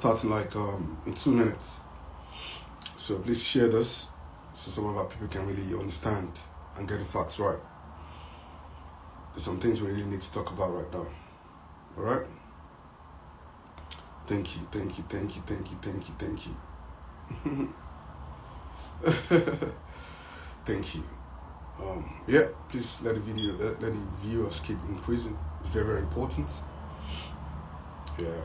start in like in 2 minutes. So please share this so some of our people can really understand and get the facts right. There's some things we really need to talk about right now. All right? Thank you. Thank you. Yeah, please let the viewers keep increasing. It's very, very important. Yeah.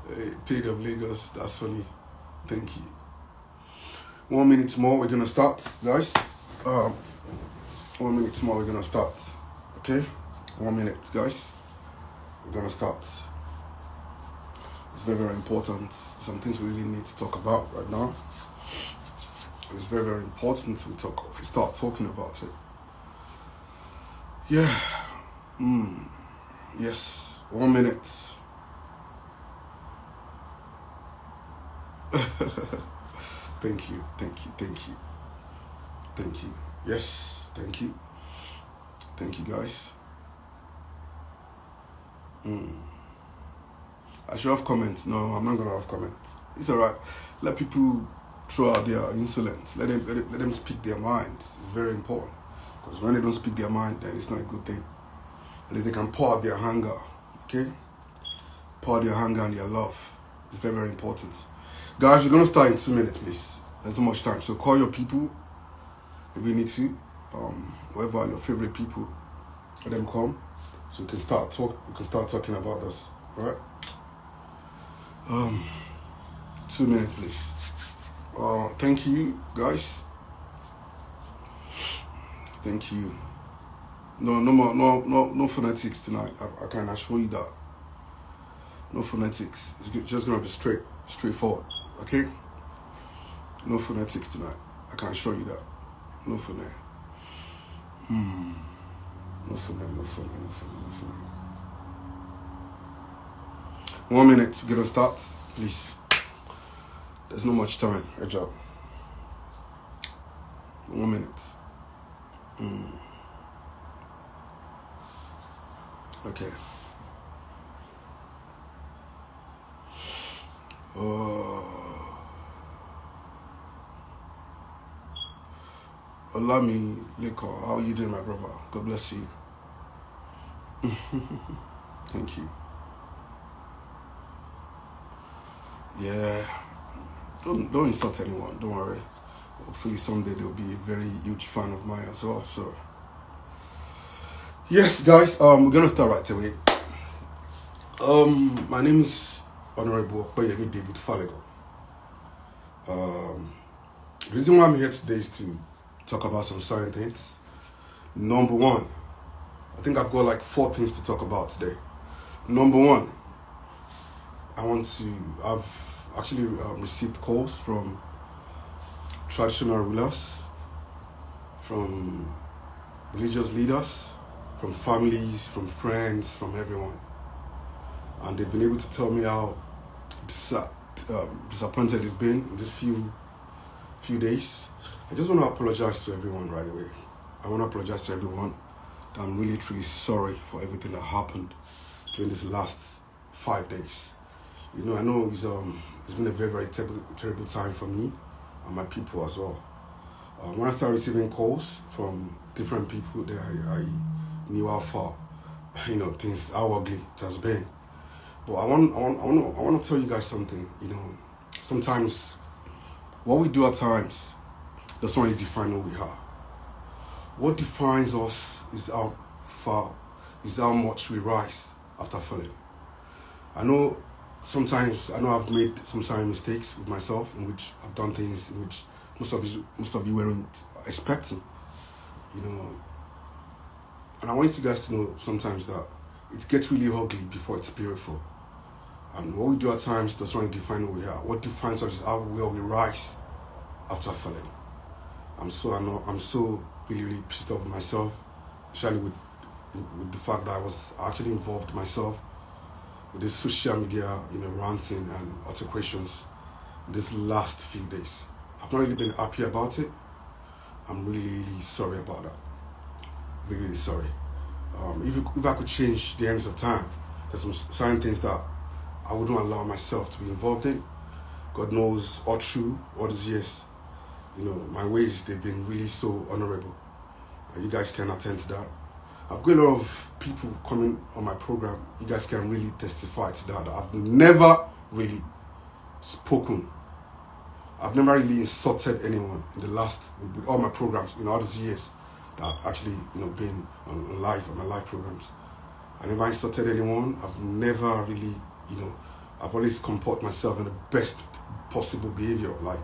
Hey, Pete of Lagos, that's funny. Thank you. 1 minute more, we're gonna start, guys. 1 minute more, we're gonna start. Okay? 1 minute, guys. We're gonna start. It's very, very important. Some things we really need to talk about right now. It's very, very important we start talking about it. Yeah. Yes. 1 minute. Thank you. Yes, thank you. Thank you, guys. I should have comments. No, I'm not gonna have comments. It's alright. Let people throw out their insolence. Let them speak their minds. It's very important. Because when they don't speak their mind, then it's not a good thing. At least they can pour out their anger. Okay? Pour out their anger and their love. It's very, very important. Guys, we're gonna start in 2 minutes, please. There's not much time. So call your people if you need to. Whoever are your favorite people, let them come. So we can start talking about this. Alright? 2 minutes, please. Thank you, guys. Thank you. No phonetics tonight. I can assure you that. No phonetics. It's just gonna be straightforward. Okay? No phonetics tonight. I can assure you that. No phonet. No phonet. 1 minute. We're gonna start, please. There's not much time. Good job. 1 minute. Okay. Olami Leko, how are you doing, my brother? God bless you. Thank you. Yeah. Don't insult anyone. Don't worry. Hopefully someday they'll be a very huge fan of mine as well. So yes, guys. We're gonna start right away. My name is Honorable Opeyemi David Falegan. The reason why I'm here today is to talk about some certain things. Number one, I think I've got like 4 things to talk about today. Number one, I've actually received calls from traditional rulers, from religious leaders, from families, from friends, from everyone. And they've been able to tell me how disappointed they've been in these few days. I just want to apologize to everyone right away. I want to apologize to everyone. I'm really, truly sorry for everything that happened during this last 5 days. You know, I know it's been a very, very terrible time for me and my people as well. When I started receiving calls from different people, that I knew how far, how ugly it has been. But I want to tell you guys something. Sometimes what we do at times doesn't really define who we are. What defines us is how much we rise after falling. I know I've made some certain mistakes with myself, in which I've done things in which most of you weren't expecting, And I want you guys to know sometimes that it gets really ugly before it's beautiful. And what we do at times doesn't really define who we are. What defines us is how well we rise after falling. I'm so really, really pissed off with myself, especially with the fact that I was actually involved myself with this social media, ranting and altercations this last few days. I've not really been happy about it. I'm really, really sorry about that. Really, really sorry. If I could change the ends of time, There's some certain things that I wouldn't allow myself to be involved in. God knows all through all these years, my ways, they've been really so honorable. You guys can attend to that. I've got a lot of people coming on my program. You guys can really testify to that. I've never really spoken. I've never really insulted anyone in the last, with all my programs, all these years that I've actually, been on live, on my live programs. I never insulted anyone. I've never really, I've always comported myself in the best possible behavior, like,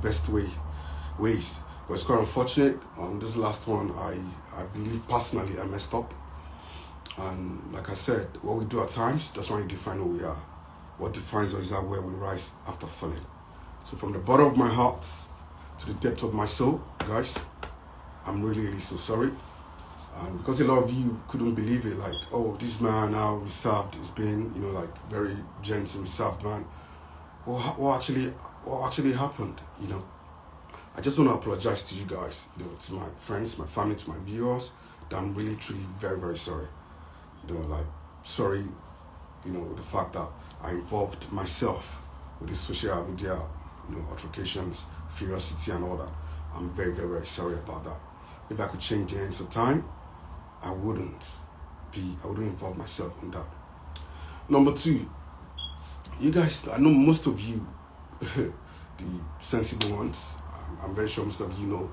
best ways. But it's quite unfortunate. On this last one, I believe personally I messed up. And like I said, what we do at times, that's when we define who we are. What defines us is that where we rise after falling. So from the bottom of my heart to the depth of my soul, guys, I'm really, really so sorry. And because a lot of you couldn't believe it, like, oh, this man now reserved is being, like very gentle, reserved man. What actually happened, I just want to apologize to you guys, to my friends, my family, to my viewers, that I'm really, truly very, very sorry. Sorry, the fact that I involved myself with this social media, altercations, curiosity and all that. I'm very, very, very sorry about that. If I could change the ends of time, I wouldn't involve myself in that. Number two, you guys, I know most of you, the sensible ones, I'm very sure most of you know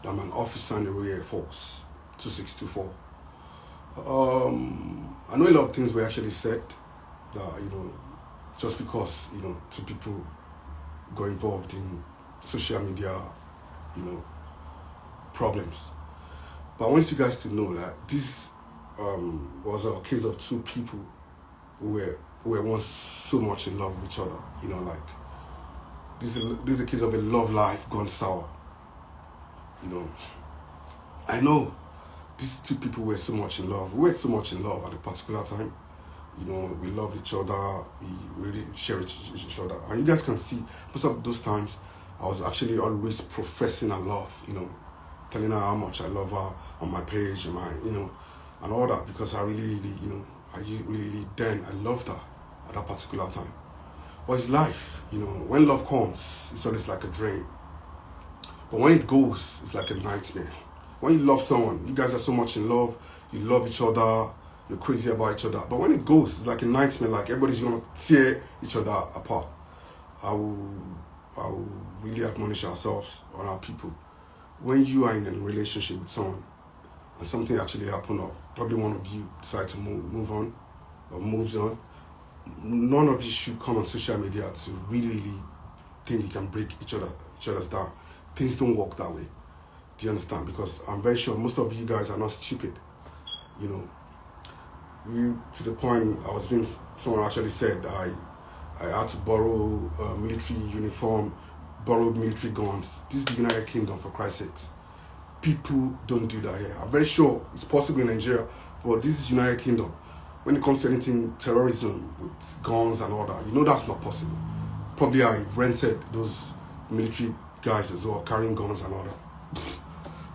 that I'm an officer in the Royal Air Force, 2624. I know a lot of things were actually said that, just because, two people got involved in social media, problems. But I want you guys to know that this was a case of two people who were once so much in love with each other, this is a case of a love life gone sour. I know these two people were so much in love. We were so much in love at a particular time. We love each other. We really share each other. And you guys can see, most of those times, I was actually always professing her love, telling her how much I love her on my page, and and all that, because I really, then I loved her at that particular time. But it's life, when love comes, it's always like a dream. But when it goes, it's like a nightmare. When you love someone, you guys are so much in love, you love each other, you're crazy about each other. But when it goes, it's like a nightmare, like everybody's going to tear each other apart. I will really admonish ourselves on our people. When you are in a relationship with someone and something actually happened, or probably one of you decide to move on or moves on, none of you should come on social media to really think you can break each other's down. Things don't work that way. Do you understand? Because I'm very sure most of you guys are not stupid. To the point someone actually said I had to borrow military uniform, borrow military guns. This is the United Kingdom, for Christ's sakes. People don't do that here. I'm very sure it's possible in Nigeria, but this is United Kingdom. When it comes to anything terrorism with guns and all that, that's not possible. Probably I rented those military guys as well, carrying guns and all that.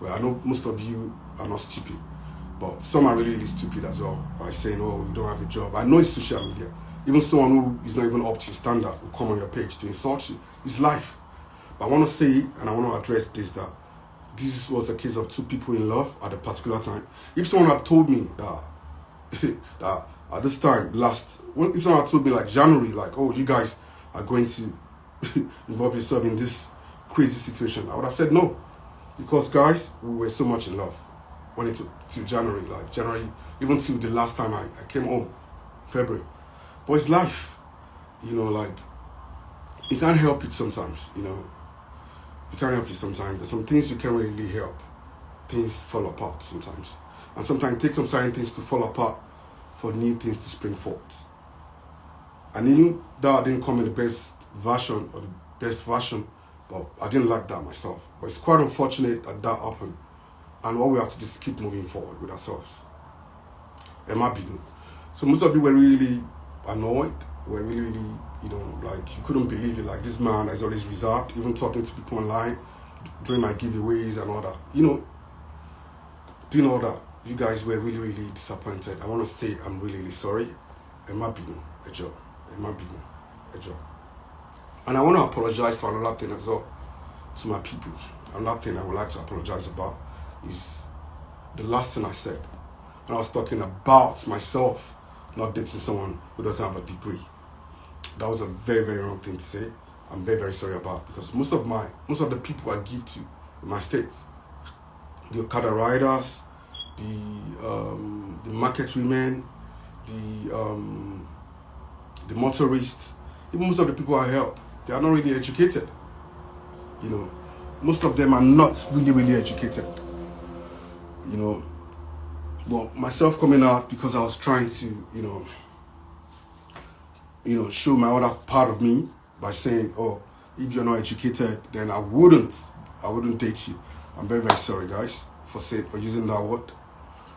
Well, I know most of you are not stupid, but some are really, really stupid as well, by saying, oh, you don't have a job. I know it's social media. Even someone who is not even up to your standard will come on your page to insult you. It's life. But I want to say, and I want to address this, that this was a case of two people in love at a particular time. If someone had told me that that at this time, if someone had told me like January, like, oh, you guys are going to involve yourself in this crazy situation, I would have said no. Because guys, we were so much in love when it to January, even till the last time I came home, February. But it's life, you can't help it sometimes, you can't help it sometimes. There's some things you can't really help. Things fall apart sometimes. And sometimes it takes some certain things to fall apart for new things to spring forth. And even though I didn't come in the best version or the best version, but I didn't like that myself. But it's quite unfortunate that happened. And what we have to do is keep moving forward with ourselves. So most of you were really annoyed, were really, like you couldn't believe it. Like, this man is always reserved, even talking to people online, doing my giveaways and all that. Doing all that. you guys were really, really disappointed, I want to say I'm really, really sorry. Emma Bino, a job. Emma Bino, a job. And I want to apologize for another thing as well to my people. Another thing I would like to apologize about is the last thing I said when I was talking about myself not dating someone who doesn't have a degree. That was a very, very wrong thing to say. I'm very, very sorry about, because most of the people I give to in my states, the Okada riders, the market women, the motorists, even most of the people I help, they are not really educated. You know, most of them are not really, really educated. You know, well, myself coming out because I was trying to, show my other part of me by saying, oh, if you're not educated, then I wouldn't date you. I'm very, very sorry, guys, for using that word.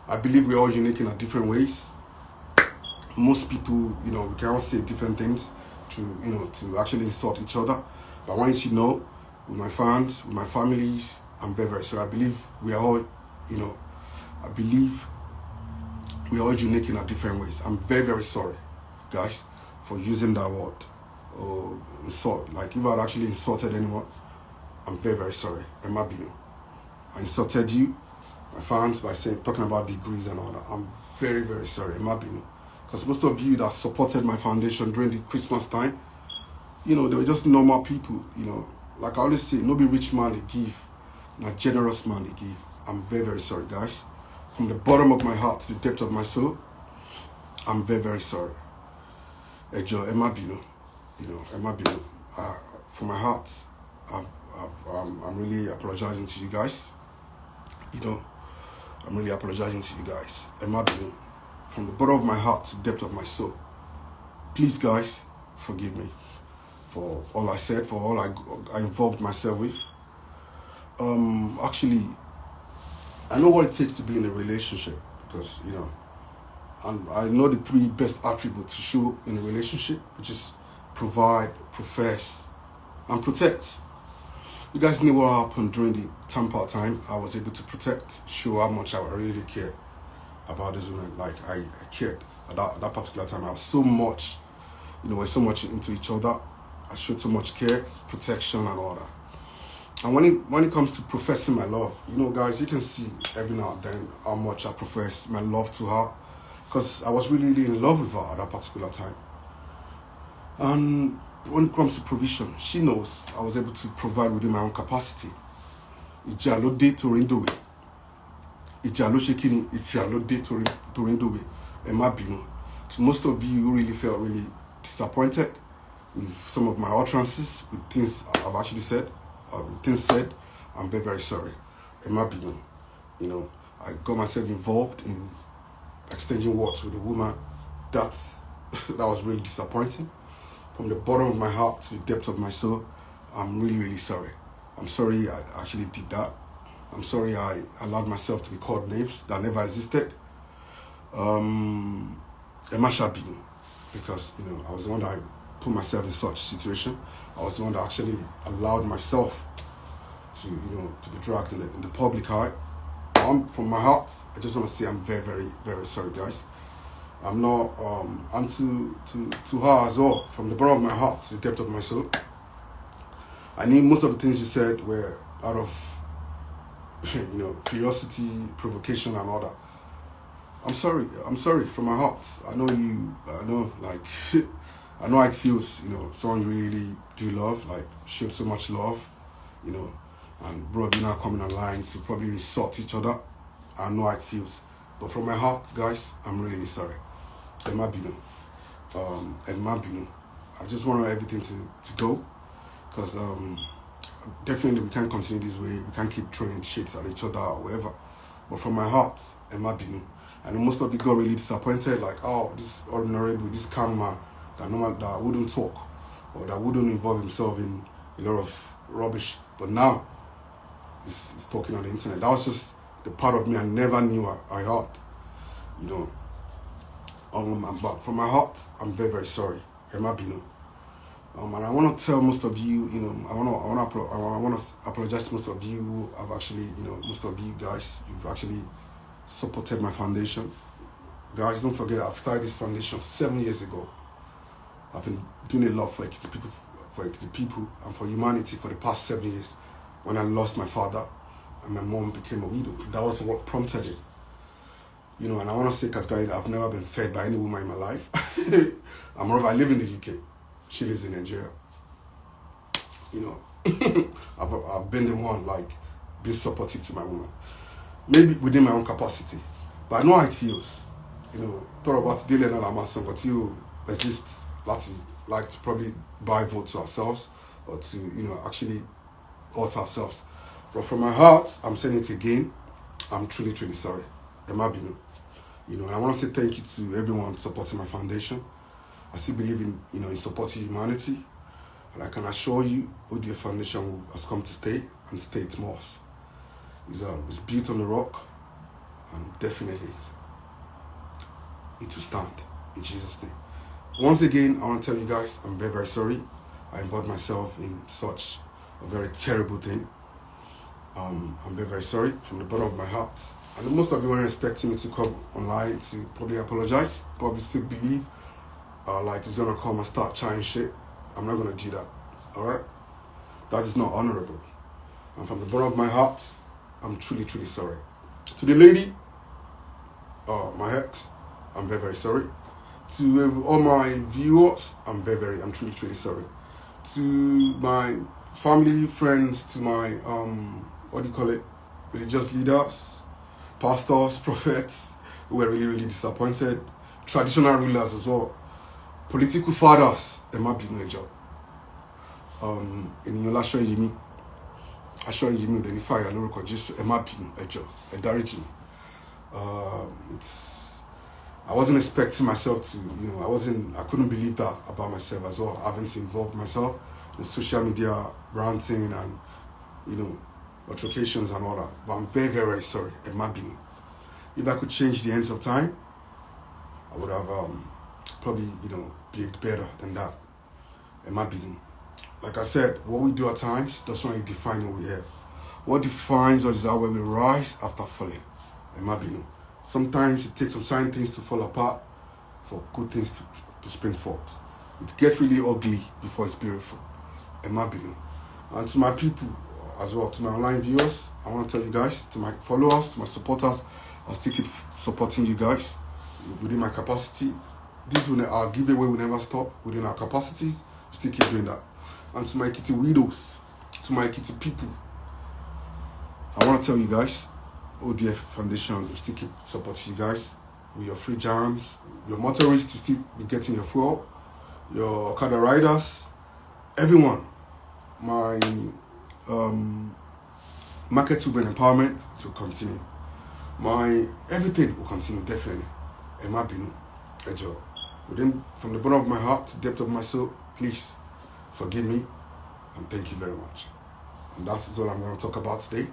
I believe we're all unique in our different ways. Most people, we can all say different things to actually insult each other. But I want you to know, with my fans, with my families, I'm very, very sorry. I believe we are all, we are all unique in our different ways. I'm very, very sorry, guys, for using that word or insult. Like, if I had actually insulted anyone, I'm very, very sorry. Emma Bino. I insulted you, my fans, by talking about degrees and all that. I'm very, very sorry. Emma Bino. Because most of you that supported my foundation during the Christmas time, they were just normal people, Like I always say, no be rich man they give, not generous man they give. I'm very, very sorry, guys. From the bottom of my heart to the depth of my soul, I'm very, very sorry. Ejo, Emma Bino, Emma Bino. From my heart, I'm really apologizing to you guys. I'm really apologizing to you guys. Emma Bino. From the bottom of my heart to the depth of my soul. Please, guys, forgive me for all I said, for all I involved myself with. Actually, I know what it takes to be in a relationship, because, and I know the 3 best attributes to show in a relationship, which is provide, profess, and protect. You guys knew what happened during the Tampa time. I was able to protect, show how much I really cared about this woman. Like, I cared at that particular time. I was so much, we're so much into each other. I showed so much care, protection, and all that. And when it comes to professing my love, guys, you can see every now and then how much I profess my love to her, because I was really, really in love with her at that particular time. And when it comes to provision, she knows I was able to provide within my own capacity. Ijalo de Torindowe. Ijalo Shekini, Ijalo de Torindowe. Emma Bino. To most of you who really felt really disappointed with some of my utterances, with things I've actually said, things said, I'm very, very sorry. Emma Bino. I got myself involved in exchanging words with a woman. That was really disappointing. From the bottom of my heart to the depth of my soul, I'm really, really sorry. I'm sorry I actually did that. I'm sorry I allowed myself to be called names that never existed. Emma Shabino, because, I was the one that put myself in such a situation. I was the one that actually allowed myself to, to be dragged in the public eye. From my heart, I just want to say I'm very, very, very sorry, guys. I'm not, and to her as well, from the bottom of my heart to the depth of my soul. I knew most of the things you said were out of, curiosity, provocation, and all that. I'm sorry from my heart. I know I know how it feels, someone you really do love, like, show so much love, and bro, you're now coming online to probably insult each other. I know how it feels. But from my heart, guys, I'm really sorry. Emma Bino. Emma Bino. I just want everything to go, because definitely we can't continue this way. We can't keep throwing shades at each other or whatever. But from my heart, Emma Bino. And most of you got really disappointed, like, oh, this honorable, this calm man that wouldn't talk or that wouldn't involve himself in a lot of rubbish. But now he's talking on the internet. That was just the part of me I never knew I had. But from my heart, I'm very, very sorry. Emma Bino. And I want to tell most of you, I want to apologize to most of you who have actually, most of you guys, you've actually supported my foundation. Guys, don't forget, I've started this foundation 7 years ago. I've been doing a lot for Ekiti people and for humanity for the past 7 years. When I lost my father and my mom became a widow, that was what prompted it. You know, and I want to say, Kasgai, I've never been fed by any woman in my life. I live in the UK. She lives in Nigeria. You know, I've been the one, like, being supportive to my woman. Maybe within my own capacity. But I know how it feels. You know, thought about dealing on our son, but you resist, like to probably buy vote to ourselves or to, you know, actually hurt ourselves. But from my heart, I'm saying it again, I'm truly, truly sorry. Emabinu. You know, and I want to say thank you to everyone supporting my foundation. I still believe in, you know, in supporting humanity. And I can assure you, ODF Foundation has come to stay and stay its most. It's built on the rock, and definitely it will stand in Jesus' name. Once again, I want to tell you guys, I'm very, very sorry. I involved myself in such a very terrible thing. I'm very, very sorry from the bottom of my heart. And most of you weren't expecting me to come online to probably apologize, probably still believe like it's gonna come and start trying shit. I'm not gonna do that. Alright? That is not honorable. And from the bottom of my heart, I'm truly, truly sorry. To the lady, my ex, I'm very, very sorry. To all my viewers, I'm truly, truly sorry. To my family, friends, to my religious leaders, pastors, prophets, who were really, really disappointed. Traditional rulers as well. Political fathers, Emma Binu Ejo. In your Jimmy. I show you the fire local just Emma Binu Ejo. Edariji. I wasn't expecting myself to, you know, I couldn't believe that about myself as well. Having to involve myself in social media, ranting and, you know, altercations and all that. But I'm very, very, very sorry. If I could change the ends of time, I would have probably, you know, behaved better than that. Like I said, what we do at times doesn't really define who we are. What defines us is how we rise after falling. Sometimes it takes some certain things to fall apart for good things to spring forth. It gets really ugly before it's beautiful. And to my people as well, to my online viewers, I want to tell you guys, to my followers, to my supporters, I'll still keep supporting you guys within my capacity. Our giveaway will never stop. Within our capacities, we'll still keep doing that. And to my Ekiti widows, to my Ekiti people, I want to tell you guys, ODF Foundation will still keep supporting you guys with your free jams, your motorists to still be getting your fuel, your Okada riders, everyone. My market women empowerment will continue. My everything will continue, definitely. Emma Binu Ejo. From the bottom of my heart to the depth of my soul, please forgive me and thank you very much. And that's all I'm going to talk about today.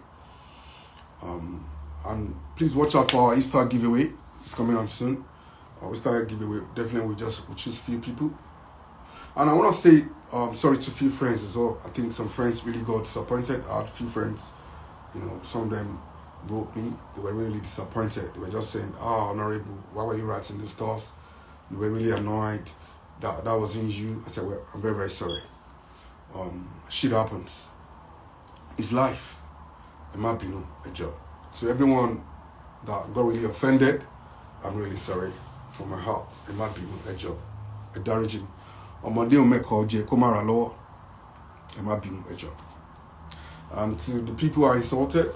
And please watch out for our Easter giveaway. It's coming on soon. Our Easter giveaway, definitely we'll choose a few people. And I want to say sorry to a few friends as well. I think some friends really got disappointed. I had a few friends, you know, some of them wrote me. They were really disappointed. They were just saying, Honorable, why were you writing this stuff? You were really annoyed that wasn't you. I said, well, I'm very, very sorry. Shit happens. It's life. It might be a job. To everyone that got really offended, I'm really sorry from my heart. It might be a job. A darajin. Ọmọdé ò mẹ́kọ̀ọ́ jẹ kó má ra lọ́wọ́. Ẹ má bínú, ẹ jọ̀ọ́. And to the people who are insulted,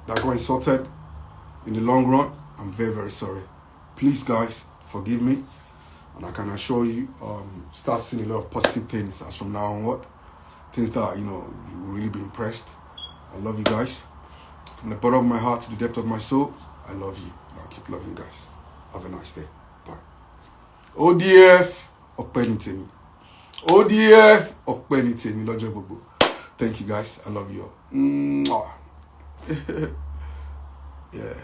that got insulted in the long run, I'm very, very sorry. Please, guys, forgive me. And I can assure you, start seeing a lot of positive things as from now onward. Things that, you know, you will really be impressed. I love you guys. From the bottom of my heart to the depth of my soul, I love you. And I'll keep loving you guys. Have a nice day. Bye. ODF Opeyemi. ODF Opeyemi lọ́jọ́ gbogbo. Thank you guys. I love you all. Yeah.